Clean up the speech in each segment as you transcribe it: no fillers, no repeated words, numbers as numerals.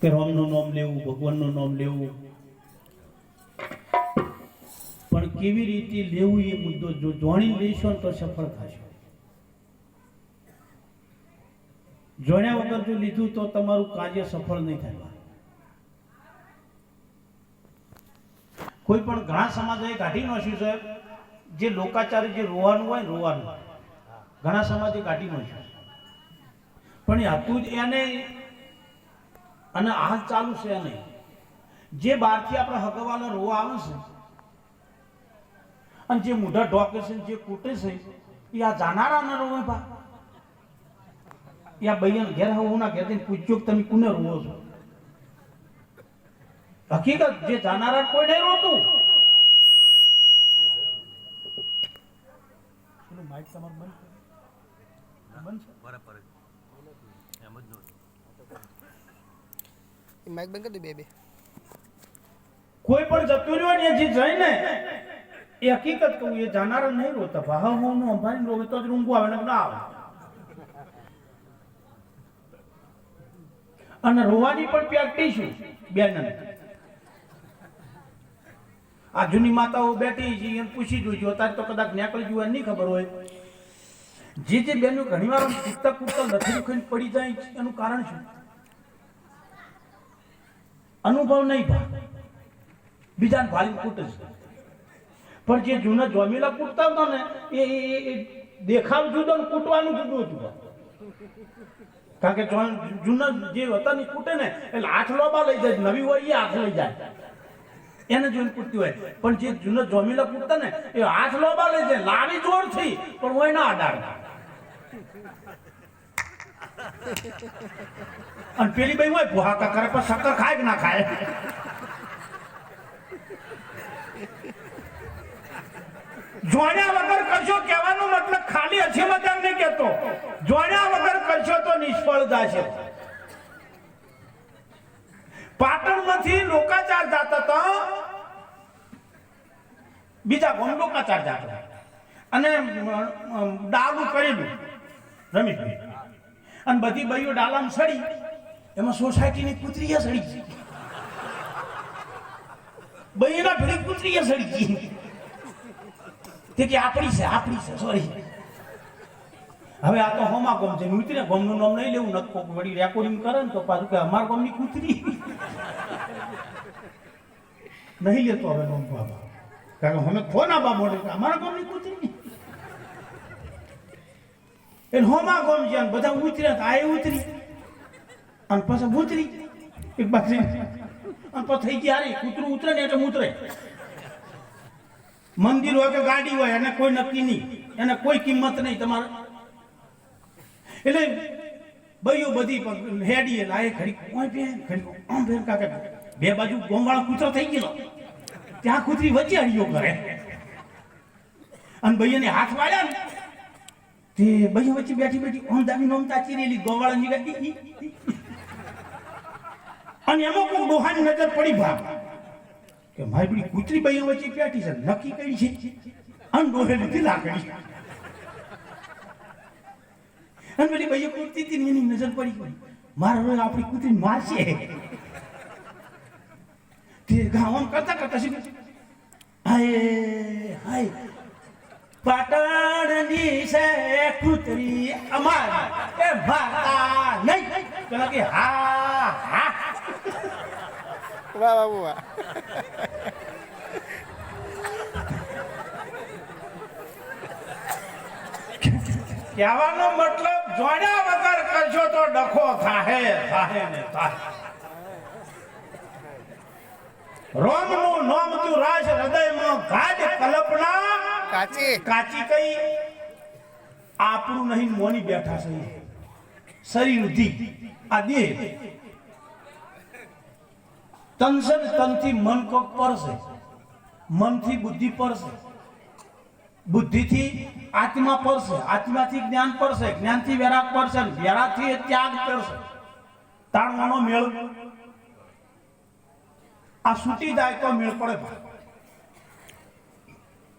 કે રામનું નામ લેવું, ભગવાનનું નામ લેવું, પણ કેવી રીતે લેવું એ મુદ્દો જો જાણી લેશો તો સફળ થશો. જાણ્યા વગર જો લીધું તો તમારું કાર્ય સફળ નહીં થાય. કોઈ પણ ઘણા સમાજે કાઢી નાખ્યું છે જે લોકાચાર, જે રોવાનું હોય રોવાનું ઘણા સમાજે કાઢી નાખ્યું, પણ એ હતું જ એને અને આ ચાલુ છે નહીં. જે બહારથી આપણે હગવાલા રોવા આવે છે અને જે મોઢા ઢોકે છે, જે કૂટે છે, એ આ જાનારા ના રોવે બા. યા બૈયન ઘેર હું ના ઘેર પૂછ્યો કે તમે કોને રોવો છો? હકીકત જે જાનારા કોઈ નહીં રોતું. માઇક તમારું બંધ છે બરાબર એમ જ માઇક બંધ કરી દે બે. કોઈ પણ જતું રહ્યો ને જે જાય ને એ હકીકત કહું એ જાનારા નહીં રોતા. વાહ હું અંબાની રોવે તો જ રૂંગું આવે ને ના આવે. અને રોવાની પણ પ્રેક્ટિસ બેન. આ જૂની માતાઓ બેઠી છે એમ પૂછી જોઈજો. અત્યારે તો કદાચ નીકળી જવું નહીં ખબર હોય. જે બેનો ઘણી વાર કૂદતા કૂદતા લથડી ખાઈને પડી જાય એનું કારણ શું? અનુભવ નહીં ભાઈ, બીજાને ભાલી કૂટે છે. પણ જે જૂના જોમેલા કૂટતા હતા ને એ દેખાવ જુદો ને કૂટવાનું જુદું હતું. કારણ કે જૂના જે હતા ને કૂટે ને એટલે હાથ લોબા લઈ જાય, નવી હોય એ હાથ લઈ જાય એને જોઈને કૂટતી હોય. પણ જે જૂના જોમેલા કૂટતા ને એ હાથ લોબા લઈ જાય, લાવી જોર થઈ પણ હોય ના અડાડ. અને પેલી ભાઈ હોય ભૂહાકા કરે પણ શક્કર ખાય કે ના ખાય. જોણ્યા વગર કરશો કહેવાનો મતલબ ખાલી હશે મજાક નહીં કહેતો. જોણ્યા વગર કરશો તો નિષ્ફળતા છે. પાટણમાંથી લોકાચાર જાતા હતા, બીજા ગામ લોકાચાર જાતા અને ડાલું કરેલું રમીભાઈ અને બધી ભાઈઓ ડાલામાં સડી. એમાં સોસાયટીની કૂતરીએ સડી, ભાઈના ભેળી કૂતરીએ સડી ગઈ. તે કે આપણી છે સોરી. હવે આ તો હોમા ગોમ છે, ઉતરે ગોમનું નામ નહીં લેવું, નક્કો વળી રેકોર્ડિંગ કરે ને તો પાછું કે અમારા ગોમની કૂતરી નહીં લેતો હવે નોમ બાબા. કારણ કે અમે ફોન આપવા મોડે અમારા ગોમની કૂતરી એટલે હોમા ગોમ છે. બધા ઉતર્યા તો આ ઉતરી અને પછી ઉતરી એક બાજુ અને પછી થઈ ગયા. અરે કૂતરું ઉતરે ને એટલે ઉતરે. મંદિર હોય કે ગાડી હોય એને કોઈ નક્કી નહીં, એને કોઈ કિંમત નહીં તમારે. એટલે ભાઈઓ બધી હેડી એટલે આ ખડી આમ ફેર કાકે બે બાજુ ગોમવાળા કૂતરો થઈ ગયેલો, ત્યાં કૂતરી વચ્ચે હળીઓ કરે અને ભાઈઓને હાથ વાળ્યા ને તે ભાઈઓ વચ્ચે બેઠી બેઠી આમ દાબી નોમતા ચીરેલી ગોવાળાની ગાડી. અને એમાં કોઈ ડોહાની નજર પડી ભાગ કે મારી બધી કૂતરી ભાઈઓ વચ્ચે બેઠી છે, નક્કી કરી છે અને ડોહે લીધી લાકડી. અને પેલી ભાઈઓ કૂદતી હતી એની નજર પડી ગઈ મારે હવે આપણી કૂતરી મારશે. તે ગામ કરતા કરતા શું હાય હાય પાટણની છે કૂતરી અમારી એ મારતા નહીં. પેલા કે હા હા વાહ વાહ વાહ. કહેવાનો મતલબ જોડ્યા વગર કરશો તો ડખો થાહે ને થાહે. રોમનું નોમ તું રાજ હૃદયમાં ગાજ કલ્પના કાચી કાચી કઈ આપણું નહીં મોની બેઠા છે શરીર ઉધી આ દેહ તન છે તનથી મન કોક પરશે, મનથી બુદ્ધિ પરશે, બુદ્ધિથી આત્મા પરશે, આત્માથી જ્ઞાન પરશે, જ્ઞાનથી વેરાગ પરશે, વેરાગથી ત્યાગ પરશે. તાણવાનો મેળ આ છૂટી જાય તો મેળ પડે.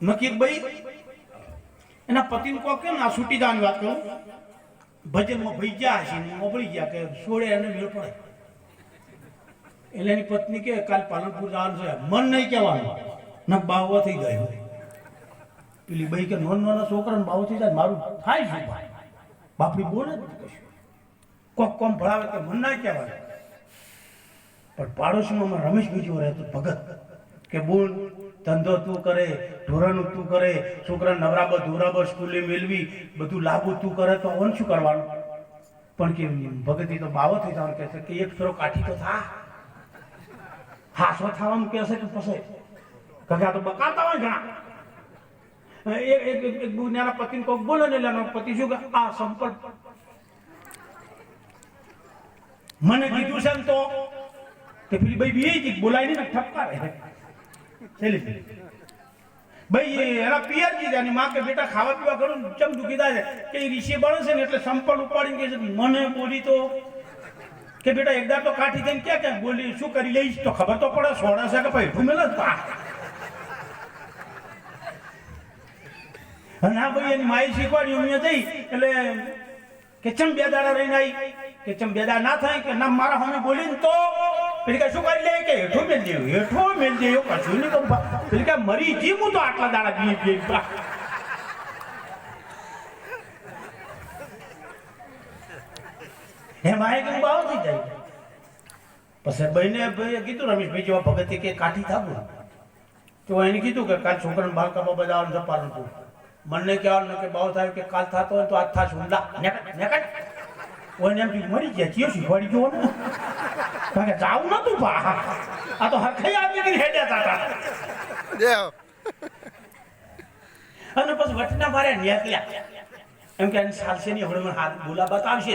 નક્કી ભાઈ એના પતિને કહો કેમ આ છૂટી જવાની વાત કરું. ભજનમાં ભાઈ ગયા છે મોકલી ગયા કે છોડે એને મેળ પડે. એટલે એની પત્ની કે કાલ પાલનપુર જવાનું છે, મન નહીં કહેવાનું ને બાવો થઈ ગયો. પેલી ભાઈ કે નોના છોકરાને બાવો થઈ જાય મારું થાય શું ભાઈ? બાપડી બોલે જ નહીં કશું. કોક કોમ ભણાવે કે મન ના કહેવાય. પણ પાડોશીમાં અમારે રમેશભાઈ જેવો રહેતો ભગત કે બોલ ધંધો તું કરે, ઢોરાનું તું કરે, છોકરા નવરાબર ધોરાબર સ્કૂલે મેળવી બધું લાભો તું કરે તો ઓન શું કરવાનું? પણ કે ભગતી તો બાવો થઈ જવાનું કહે છે કે એક ફેરો કાઠી તો થા, હાસો થવાનું કહે છે કે પછી કગા તો બકાતા હોય ઘણા. એક દુનિયાના પતિને કોઈક બોલે ને એટલે પતિ શું કે આ સંપલ મને કીધું છે ને તો તે પેલી ભાઈ બી બોલાય નહીં ને ઠપકારે ભાઈ એના પિયરજી છે. માં કે બેટા ખાવા પીવા કરું ચમ દુખીદા છે કે એ ઋષિ બને છે ને એટલે સંપલ ઉપાડીને કે છે મને બોલી તો કે બેટા એકદા તો કાઠી થઈને ક્યાં બોલી શું કરી લઈશ તો ખબર તો પડે સોડા છે કે ભાઈ ભૂમેલ જ અને હા ભાઈ એની માઈ શીખવાડી અહીંયા જઈ એટલે કે ચમ બે દાડા રહીને આવી કે ચમ બે દાડા ના થાય કે ના મારા સામે બોલીને તો પેલી કે શું કરી લે કે હેઠો મેલ દેવું હેઠો મેલ દે એવું કશું નહીં કરું. પેલી કે મરી જી હું તો આટલા દાડા પી હે માએ કે બાવ થઈ જાય. પછી બહેને કીધું રમેશભાઈ જેવા ભગત કે કાઠી થાવું તો એને કીધું કે કાલ છોકરાને બાલ કાપા બજાવવાનું છે પાલનપુર. મને કહેવાનું કે બાવ થાય કે કાલ થતો હોય તો આજ થાશ ઊંડા ઓને એમ મરી ગયા ચિયો શીખવાડી ગયો ને કારણ કે જાવું નતું પા આ તો હરખાઈ આવી ગઈ હેડ્યા હતા અને પછી વટના મારે નીકળ્યા એમ કે સાલસે ની હમણાં હાથ બોલા બતાવશે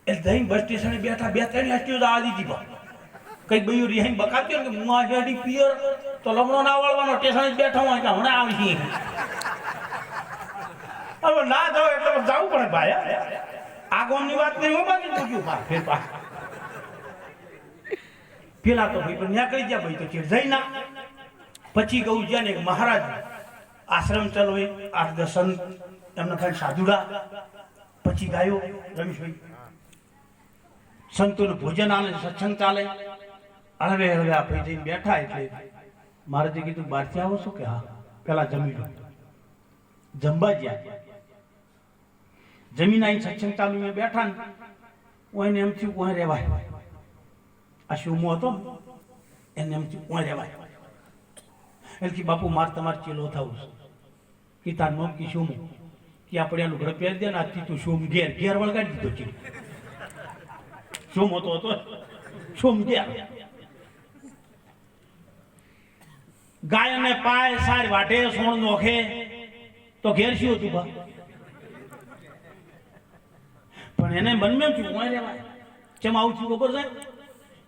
એટલે જઈને બસ સ્ટેશને બેઠા બે ત્રણ એસટીઓ જવા દીધી બા કઈ બયું રિહાઈ બકાવ્યો કે હું આ હેડી પિયર તો લમણો ના વાળવાનો સ્ટેશન જ બેઠો હોય કે હમણાં આવી હવે ના જાવ એટલે જવું પડે ભાઈ. આ ગામની વાત નહીં હું બાકી પૂછ્યું પા ફેર પેલા તો ભાઈ નીકળી ગયા ભાઈ તો છે જઈ ના પછી ગયું જ્યાં ને મહારાજ આશ્રમ ચલવે 8-10 સંત એમના ભાઈ સાધુડા પછી ગાયો રમેશભાઈ સંતોનું ભોજન આલે સત્સંગ ચાલે. હળવે હળવે આપણે જઈને બેઠા એટલે મહારાજે કીધું બહારથી આવો છો કે હા પેલા જમી લો. જમવા ગયા જમીન આવીને સત્સંગ ચાલુ બેઠા ને ઓને એમ થયું ઓય રેવાય આ શુમો હતો એને એમ થયું ઓય રેવાય એટલે કે બાપુ માર તમારે ચેલો થવું કે તાર નામ કી શુમ કે આપણે એનું ઘર પહેરી દે ને આજથી તું શુમ ઘેર ઘેર વળગાડી દીધો છે. શુમ હતો શુમ ઘેર ગાય અને પાય સાર વાટે સોણ નોખે તો ઘેર શું હતું બા પણ એને મનમાં છું ઓય રેવાય ચમ આવું છું ખબર છે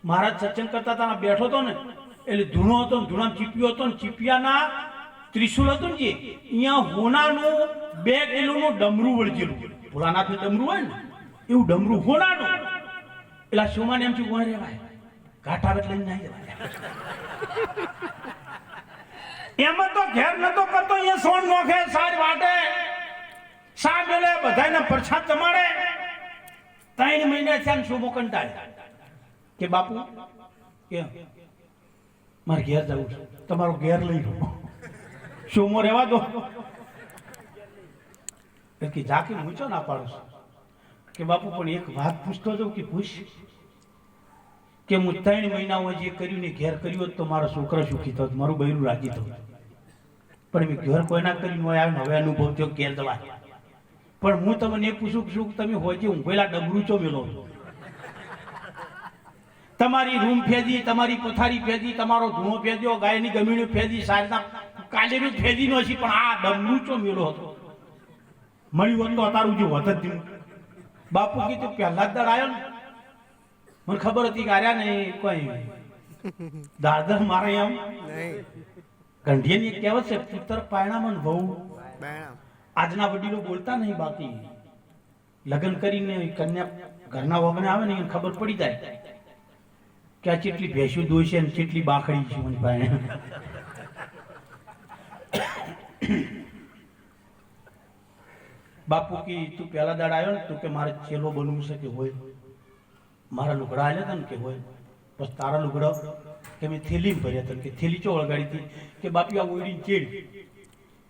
મહારાજ સત્સંગ કરતા હતા બેઠો હતો ને એટલે ધૂણો હતો ને ધૂણામાં ચીપિયો હતો ને ચીપિયાના ત્રિશુલ હતું ને જે અહીંયા હોનાનું 2 કિલોનું ડમરું વળગેલું ભોળાનાથનું ડમરું હોય ને એવું ડમરું હોનાનું એટલે સોમાને એમ છું ઓય રેવાય ઘાટા એટલે નહીં રેવાય એમાં તો ઘેર નતો કરતો અહીંયા સોણ નોખે સાર વાટે સા મેલે બધાને પ્રસાદ જમાડે. 3 મહિના થયા શોભો કંટાળ કે બાપુ કે મારે ઘેર જવું છે તમારો ઘેર લઈ લો શોમો રહેવા દો કે જાકે મૂચો ના પાડો કે બાપુ પણ એક વાત પૂછતો જાઉં કે પૂછ કે હું 3 મહિના હોય જે કર્યું ને ઘેર કર્યું હોત તો મારો છોકરા સુખી થત મારું બૈરું રાજી થત પણ મેં ઘેર કોઈ ના કર્યું હોય આવે હવે અનુભવ થયો ઘેર જવાય. પણ હું તમને એ પૂછું છું તમે હોય છે ઊંઘેલા ડબરું ચો મેલો તમારી રૂમ ફેદી તમારી પથારી ફેદી તમારો ધૂણો ફેદ્યો ગાયની ગમીણું ફેદી સારના કાલેરું ફેદી નો છે પણ આ ડબરું ચો મેલો હતો મળ્યું હોત તો અતારું જે હોત જ બાપુ કીધું પહેલા જ દળ આવ્યો ને મને ખબર હતી કે આર્યા ને કોઈ દાદર મારે એમ ગંઢિયાની એક કહેવત છે પુત્ર પાયણામાં વહુ આજના વડીલો બોલતા નહીં બાકી લગ્ન કરીને કન્યા ઘરના વગને આવે ને એને ખબર પડી જાય કે આ ચેટલી ભેંસું દોઈ છે ને ચેટલી બાખડી છે મને ભાઈ. બાપુ કી તું પહેલા દાડ આવ્યો ને તું કે મારે ચેલો બનવું છે કે હોય મારા લુગડા આલ્યા હતા ને કે હોય બસ તારા લુગડા કે મેં થેલીમાં ભર્યા હતા કે થેલી ચો વળગાડી હતી કે બાપી આ ઓળીને ચેડ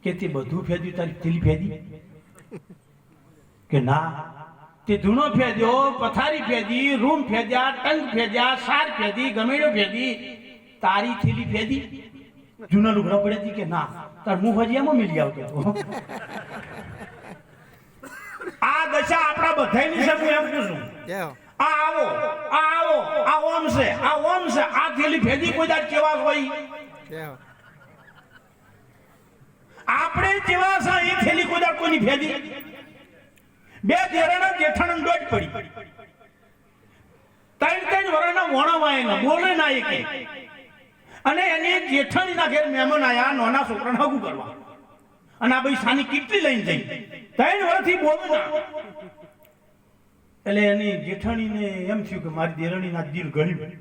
કે તે બધું ફેદ્યું તારી થેલી ફેદી કે ના તે ધૂણો ફેદ્યો પથારી ફેદી રૂમ ફેદ્યા ટંગ ફેદ્યા સાર ફેદી ગમેડો ફેદી તારી થેલી ફેદી જૂના લુગડા પડે હતી કે ના તાર મું હજી એમાં મિલી આવતો હતો આ દશા આપણા બધાની છે હું એમ કહું છું જય હો આ આવો આ ઓમ છે આ થેલી ફેદી કોઈ દાડ કેવા હોય જય હો આપણે જેવા છે એ થેલી કોઈ દાડ કોઈની ફેદી બે દેરાના જેઠાણ દોડ પડી ત્રણ વરના વણવાય ના બોલે ના એકે અને એને જેઠાણી ના ઘેર મહેમાન આયા નાના છોકરાને હગું કરવા અને આ ભાઈ સાની કેટલી લઈને જઈ 3 વર્ષથી બોલે ના એટલે એની જેઠાણીને એમ થયું કે મારી દેરાણીના દિલ ગળ્યું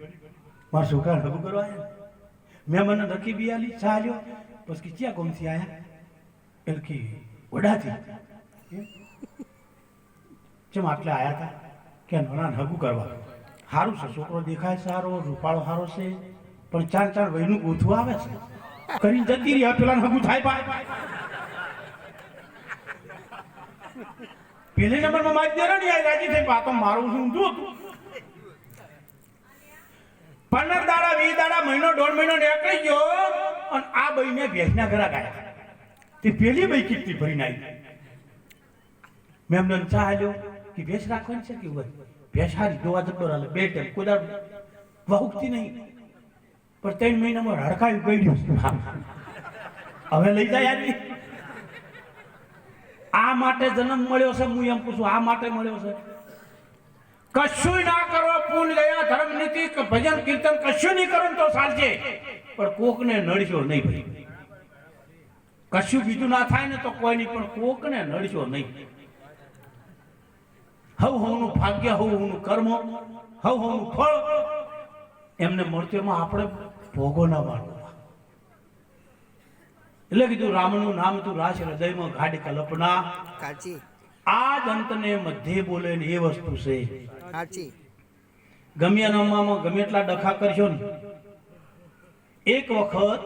મારા છોકરાને હગું કરવા આવ્યા મહેમાન રખી બી આલી ચાલ્યો પછી ક્યાં ગમથી આયા એટલે કે વડાથી ચમ આટલે આયા હતા કે નાના હગું કરવા સારું છે છોકરો દેખાય સારો રૂપાળો સારો છે પણ ચાર વયનું ગોથું આવે છે કરીને જતી રહી પેલા હગું થાય પાય પેલી નંબરમાં મારી દેરાણી આવી રાજી થઈ પા તો મારું શું ઊંધું હતું 15 દાડા 20 દાડા મહિનો 1.5 મહિનો નીકળી ગયો અને આ બઈને ભેંસના ઘરા ગયા તે પેલી બઈ કેટલી ભરીને આવી મેં એમને ચા આલ્યો કે ભેંસ રાખવાની છે કે હોય ભેંસ હારી દોવા જબ્બર હાલે 2 ટાઈમ કોઈ દાડ વહુકતી નહીં પણ 3 મહિનામાં હડકાયું ગયું હવે લઈ જાય યાર આ માટે જન્મ મળ્યો છે હું એમ પૂછું આ માટે મળ્યો છે કશું ના કરો પૂન ગયા ધર્મ નીતિ ભજન કીર્તન કશું નહીં કરો તો ચાલશે પણ કોકને નડશો નહીં ભાઈ કશું બીજું ના થાય ને તો કોઈ નહીં પણ કોકને નડશો નહીં હવનું ભાગ્ય હવનું કર્મ હવનું ફળ એમને મળતીમાં આપણે ભોગો ના માનવા એટલે કીધું રામનું નામ તું રાશ હૃદયમાં ગાઢ કલ્પના કાચી આ જ અંતને મધ્ય બોલે ને એ વસ્તુ છે કાચી ગમે નામમાં ગમે એટલા ડખા કરશો ને એક વખત